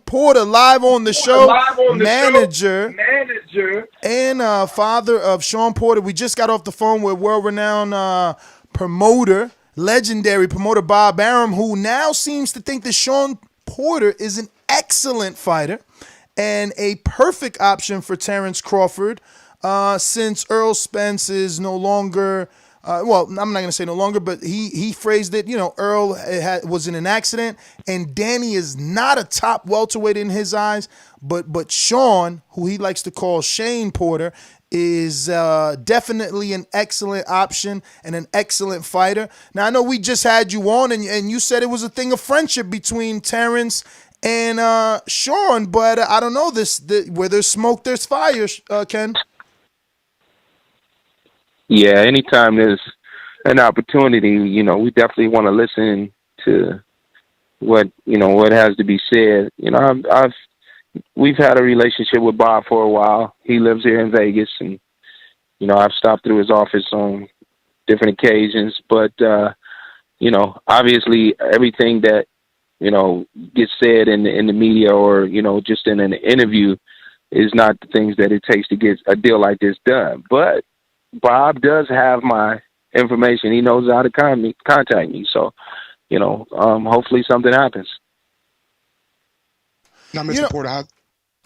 Porter live on the show, manager and father of Sean Porter. We just got off the phone with world-renowned promoter, legendary promoter Bob Arum, who now seems to think that Sean Porter is an excellent fighter and a perfect option for Terence Crawford, since Earl Spence is no longer. Well, I'm not going to say no longer, but he phrased it. Earl was in an accident, and Danny is not a top welterweight in his eyes. But Sean, who he likes to call Shane Porter, is definitely an excellent option and an excellent fighter. Now, I know we just had you on, and you said it was a thing of friendship between Terence and Sean, but I don't know where there's smoke, there's fire, Ken. Yeah, anytime there's an opportunity, we definitely want to listen to what has to be said. We've had a relationship with Bob for a while. He lives here in Vegas, and I've stopped through his office on different occasions. But obviously, everything that gets said in the media or just in an interview is not the things that it takes to get a deal like this done. But Bob does have my information. He knows how to contact me. So, hopefully something happens. Now, Mr. Porter,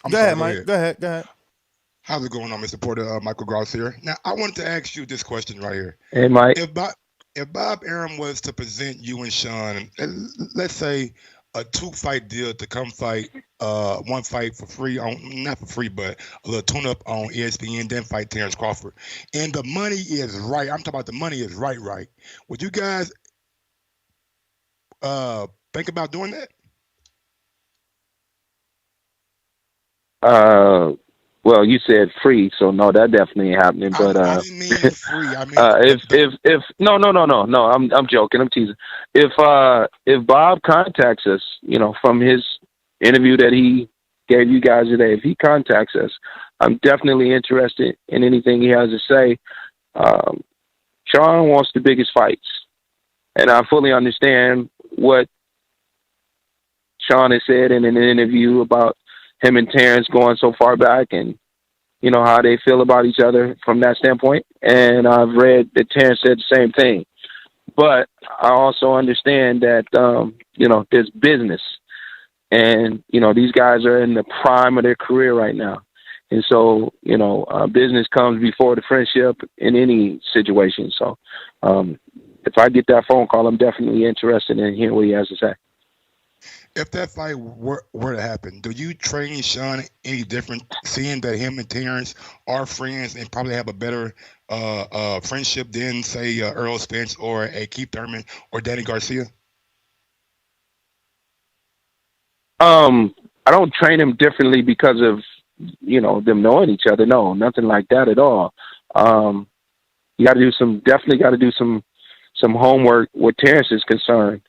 go ahead, Mike. Go ahead. How's it going on, Mr. Porter? Michael Gross here. Now, I wanted to ask you this question right here. Hey, Mike. If Bob Arum was to present you and Sean, let's say a 2-fight deal to come fight one fight for free, not for free, but a little tune-up on ESPN, then fight Terence Crawford. And the money is right. I'm talking about the money is right. Would you guys think about doing that? Well, you said free, so no, that definitely ain't happening. But I didn't mean free. I mean, if no, I'm joking. I'm teasing. If Bob contacts us, from his interview that he gave you guys today, if he contacts us, I'm definitely interested in anything he has to say. Sean wants the biggest fights, and I fully understand what Sean has said in an interview about him and Terence going so far back, and how they feel about each other from that standpoint. And I've read that Terence said the same thing. But I also understand that there's business, and these guys are in the prime of their career right now, and so business comes before the friendship in any situation. So if I get that phone call, I'm definitely interested in hearing what he has to say. If that fight were to happen, do you train Sean any different, seeing that him and Terence are friends and probably have a better friendship than, say, Earl Spence or a Keith Thurman or Danny Garcia? I don't train him differently because of them knowing each other. No, nothing like that at all. You got to do some homework where Terence is concerned.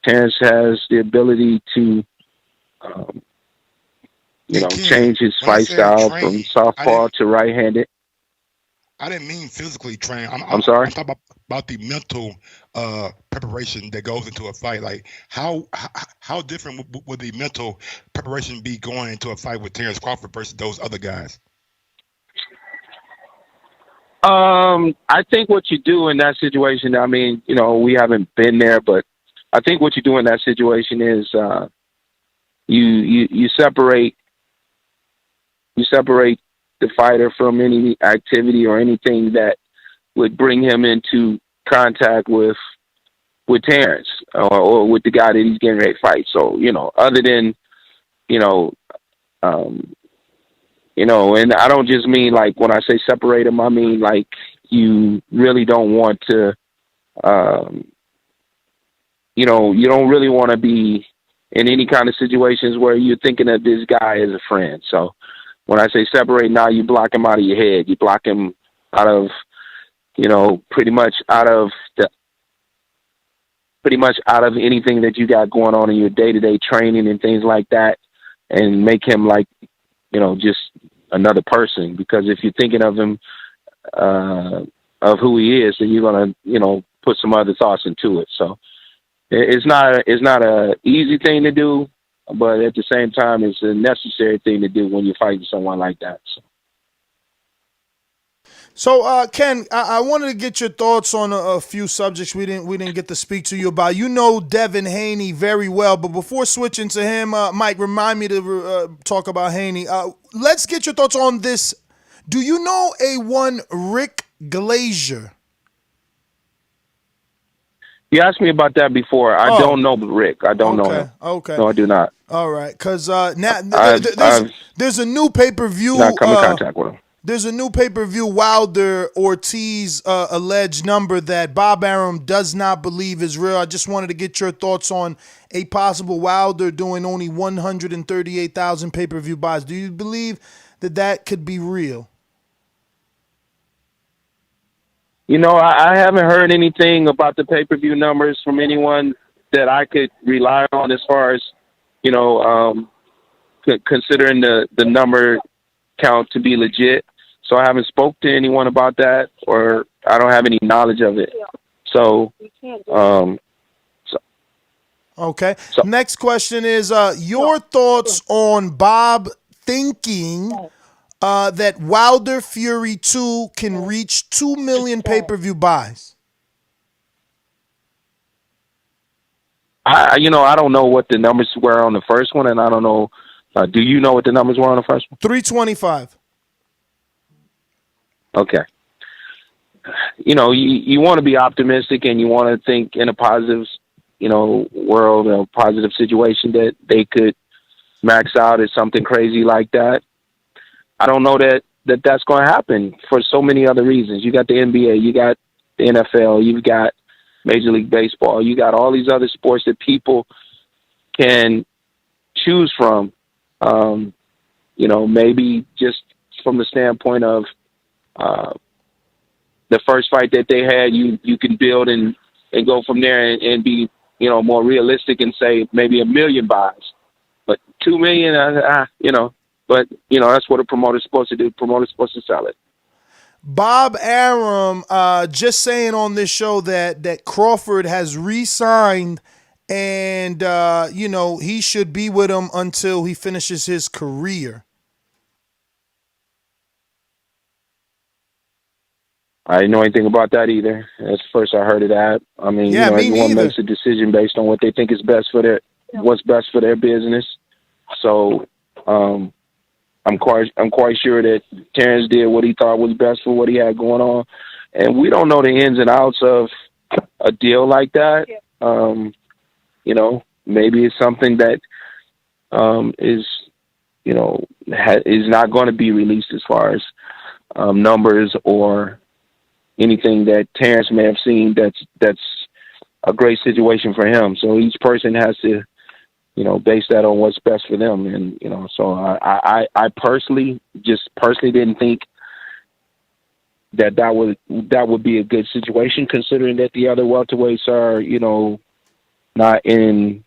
Terence has the ability to, change his fight style from southpaw to right-handed. I didn't mean physically train. I'm sorry? I'm talking about the mental preparation that goes into a fight. Like, how different would the mental preparation be going into a fight with Terence Crawford versus those other guys? I think what you do in that situation, I mean, we haven't been there, but I think what you do in that situation is you separate the fighter from any activity or anything that would bring him into contact with Terence or with the guy that he's getting ready to fight. So other than and I don't just mean like when I say separate him, I mean like you really don't want to. You don't really want to be in any kind of situations where you're thinking of this guy as a friend. So when I say separate, now you block him out of your head. You block him out of, pretty much out of anything that you got going on in your day-to-day training and things like that, and make him like, just another person. Because if you're thinking of him, of who he is, then you're going to, put some other thoughts into it. So, it's not a easy thing to do, but at the same time, it's a necessary thing to do when you're fighting someone like that. So, Ken, I wanted to get your thoughts on a few subjects we didn't get to speak to you about. You know Devin Haney very well, but before switching to him, Mike, remind me to talk about Haney. Let's get your thoughts on this. Do you know A1 Rick Glazier? You asked me about that before. I don't know Rick. I don't know him. Okay. No, I do not. All right, because now I've there's a new pay-per-view. not come in contact with him. There's a new pay-per-view Wilder Ortiz alleged number that Bob Arum does not believe is real. I just wanted to get your thoughts on a possible Wilder doing only 138,000 pay-per-view buys. Do you believe that could be real? You know, I haven't heard anything about the pay-per-view numbers from anyone that I could rely on as far as, you know, considering the number count to be legit. So I haven't spoke to anyone about that, or I don't have any knowledge of it. So, okay. So, next question is your thoughts on Bob thinking that Wilder Fury 2 can reach 2 million pay-per-view buys. I don't know what the numbers were on the first one, and I don't know. Do you know what the numbers were on the first one? 325. Okay. You know, you want to be optimistic and you want to think in a positive, you know, world, a positive situation that they could max out at something crazy like that. I don't know that's going to happen for so many other reasons. You got the NBA, you got the NFL, you've got Major League Baseball, you got all these other sports that people can choose from. You know, maybe just from the standpoint of the first fight that they had, you can build and go from there and be, you know, more realistic and say maybe 1 million buys. But 2 million, you know, but, you know, that's what a promoter's supposed to do. Promoter's supposed to sell it. Bob Arum just saying on this show that Crawford has re-signed and, you know, he should be with him until he finishes his career. I didn't know anything about that either. That's the first I heard of that. I mean, yeah, you know, me everyone neither. makes a decision based on what they think is best for what's best for their business. So, I'm quite sure that Terrence did what he thought was best for what he had going on, and we don't know the ins and outs of a deal like that. You know, maybe it's something that is, you know, is not going to be released as far as numbers or anything that Terrence may have seen that's a great situation for him. So each person has to, you know, base that on what's best for them. And, you know, so I personally didn't think that would be a good situation, considering that the other welterweights are, you know, not in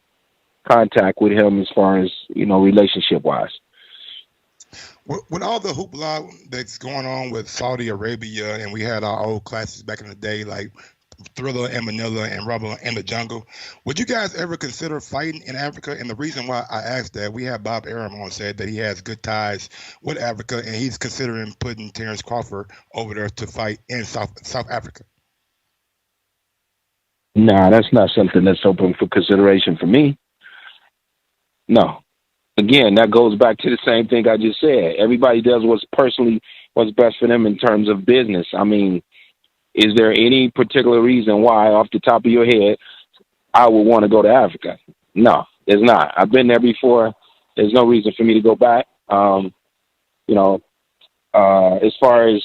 contact with him as far as, you know, relationship wise. With all the hoopla that's going on with Saudi Arabia, and we had our old classes back in the day, like Thriller and Manila and Rubber and the Jungle, would you guys ever consider fighting in Africa? And the reason why I asked that, we have Bob Arum on said that he has good ties with Africa, and he's considering putting Terrence Crawford over there to fight in South Africa. Nah, that's not something that's open for consideration for me. No. Again, that goes back to the same thing I just said. Everybody does what's best for them in terms of business. I mean, is there any particular reason why, off the top of your head, I would want to go to Africa? No, there's not. I've been there before. There's no reason for me to go back. You know, as far as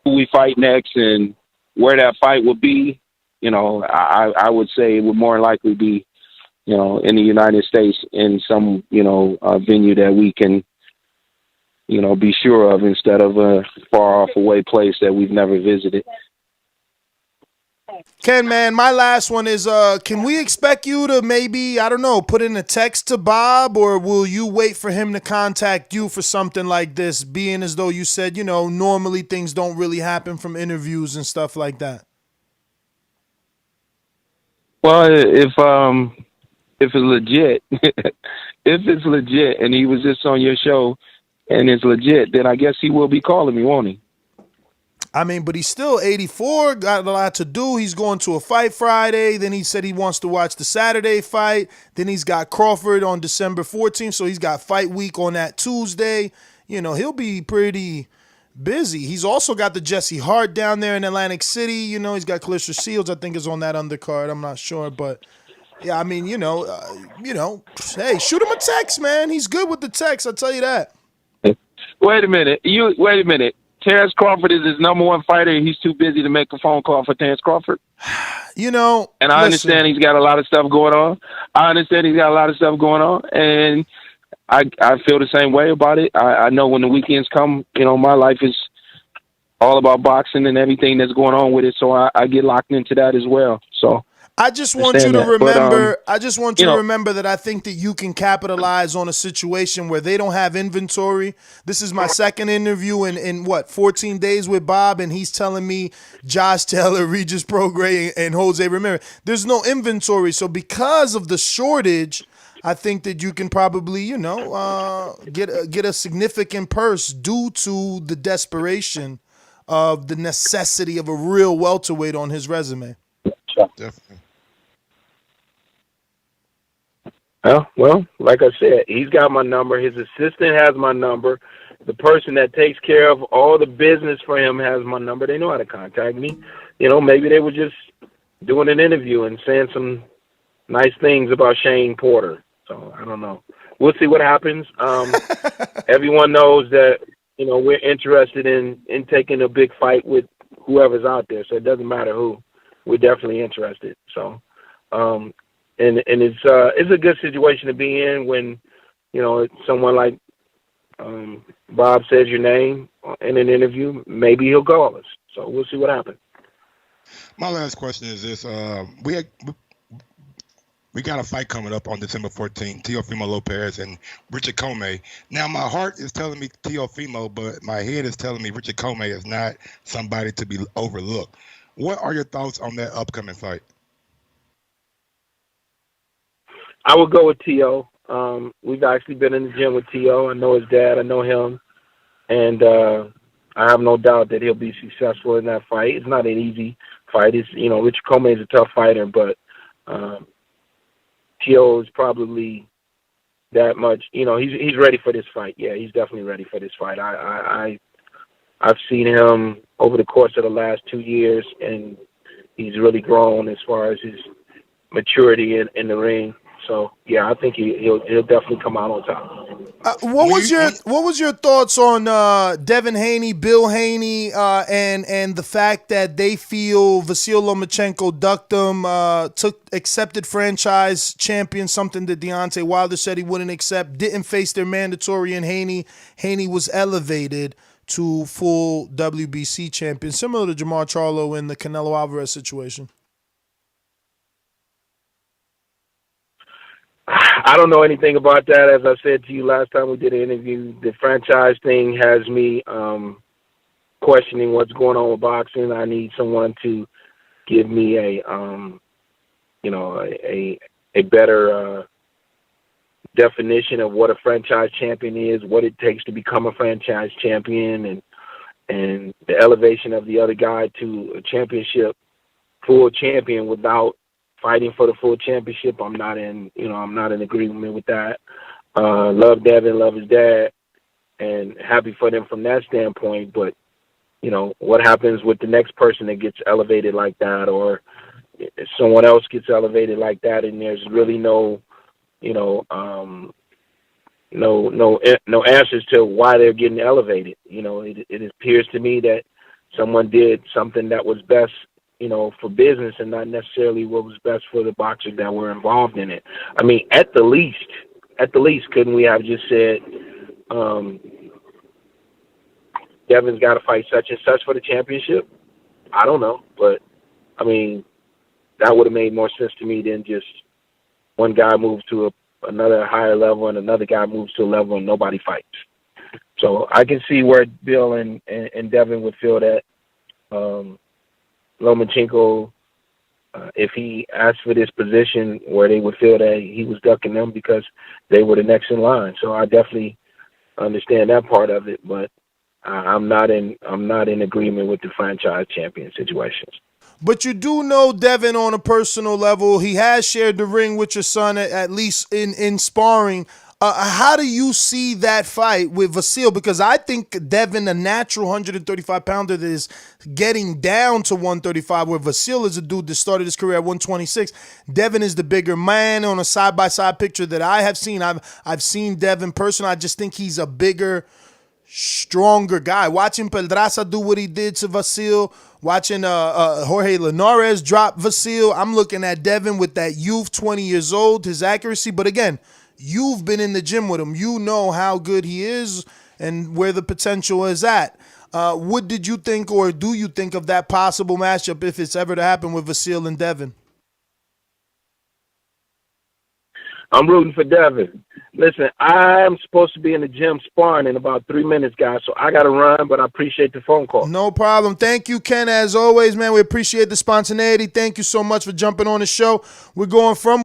who we fight next and where that fight would be, you know, I would say it would more likely be, you know, in the United States in some, you know, venue that we can, you know, be sure of instead of a far off away place that we've never visited. Ken, man, my last one is, can we expect you to maybe, I don't know, put in a text to Bob, or will you wait for him to contact you for something like this, being as though you said, you know, normally things don't really happen from interviews and stuff like that? Well, if it's legit, it's legit and he was just on your show and it's legit, then I guess he will be calling me, won't he? I mean, but he's still 84, got a lot to do. He's going to a fight Friday. Then he said he wants to watch the Saturday fight. Then he's got Crawford on December 14th, so he's got fight week on that Tuesday. You know, he'll be pretty busy. He's also got the Jesse Hart down there in Atlantic City. You know, he's got Clarissa Shields, I think, is on that undercard. I'm not sure, but yeah, I mean, hey, shoot him a text, man. He's good with the text, I'll tell you that. Wait a minute. Terrence Crawford is his number one fighter, and he's too busy to make a phone call for Terrence Crawford. You know, and I understand he's got a lot of stuff going on. And I feel the same way about it. I know when the weekends come, you know, my life is all about boxing and everything that's going on with it, so I get locked into that as well. So I just want you to remember. I just want you to remember that I think that you can capitalize on a situation where they don't have inventory. This is my second interview in 14 days with Bob, and he's telling me Josh Taylor, Regis Prograis, and Jose Ramirez. There's no inventory, so because of the shortage, I think that you can probably, get a significant purse due to the desperation of the necessity of a real welterweight on his resume. Definitely. Well, like I said, he's got my number. His assistant has my number. The person that takes care of all the business for him has my number. They know how to contact me. You know, maybe they were just doing an interview and saying some nice things about Shane Porter. So I don't know. We'll see what happens. Everyone knows that, you know, we're interested in taking a big fight with whoever's out there. So it doesn't matter who. We're definitely interested. So, and it's a good situation to be in when, you know, someone like Bob says your name in an interview. Maybe he'll call us. So we'll see what happens. My last question is this: we got a fight coming up on December 14th, Teofimo Lopez and Richard Comey. Now, my heart is telling me Teofimo, but my head is telling me Richard Comey is not somebody to be overlooked. What are your thoughts on that upcoming fight? I would go with T.O. We've actually been in the gym with T.O. I know his dad. I know him. And I have no doubt that he'll be successful in that fight. It's not an easy fight. It's, you know, Richard Comey is a tough fighter, but T.O. is probably that much. You know, he's ready for this fight. Yeah, he's definitely ready for this fight. I've seen him over the course of the last 2 years, and he's really grown as far as his maturity in the ring. So yeah, I think he'll definitely come out on top. What was your thoughts on Devin Haney, Bill Haney, and the fact that they feel Vasyl Lomachenko ducked them, accepted franchise champion, something that Deontay Wilder said he wouldn't accept, didn't face their mandatory, and Haney was elevated to full WBC champion, similar to Jamar Charlo in the Canelo Alvarez situation? I don't know anything about that. As I said to you last time we did an interview, the franchise thing has me questioning what's going on with boxing. I need someone to give me a better definition of what a franchise champion is, what it takes to become a franchise champion, and the elevation of the other guy to a championship, full champion without fighting for the full championship. I'm not in agreement with that. Love Devin, love his dad, and happy for them from that standpoint. But, you know, what happens with the next person that gets elevated like that, or if someone else gets elevated like that, and there's really no answers to why they're getting elevated. You know, it appears to me that someone did something that was best, you know, for business and not necessarily what was best for the boxers that were involved in it. I mean, at the least, couldn't we have just said, Devin's got to fight such and such for the championship? I don't know, but I mean, that would have made more sense to me than just one guy moves to another higher level and another guy moves to a level and nobody fights. So I can see where Bill and Devin would feel that Lomachenko if he asked for this position where they would feel that he was ducking them because they were the next in line. So I definitely understand that part of it, but I'm not in agreement with the franchise champion situations. But you do know Devin on a personal level. He has shared the ring with your son, at least in sparring. How do you see that fight with Vasil? Because I think Devin, a natural 135-pounder that is getting down to 135, where Vasil is a dude that started his career at 126. Devin is the bigger man. On a side-by-side picture that I have seen, I've seen Devin personally. I just think he's a bigger, stronger guy. Watching Pedraza do what he did to Vasil, watching Jorge Linares drop Vasil, I'm looking at Devin with that youth, 20 years old, his accuracy. But again, you've been in the gym with him. You know how good he is and where the potential is at. What did you think, or do you think, of that possible matchup if it's ever to happen with Vasil and Devin? I'm rooting for Devin. Listen, I'm supposed to be in the gym sparring in about 3 minutes, guys, so I got to run, but I appreciate the phone call. No problem. Thank you, Ken, as always, man. We appreciate the spontaneity. Thank you so much for jumping on the show. We're going from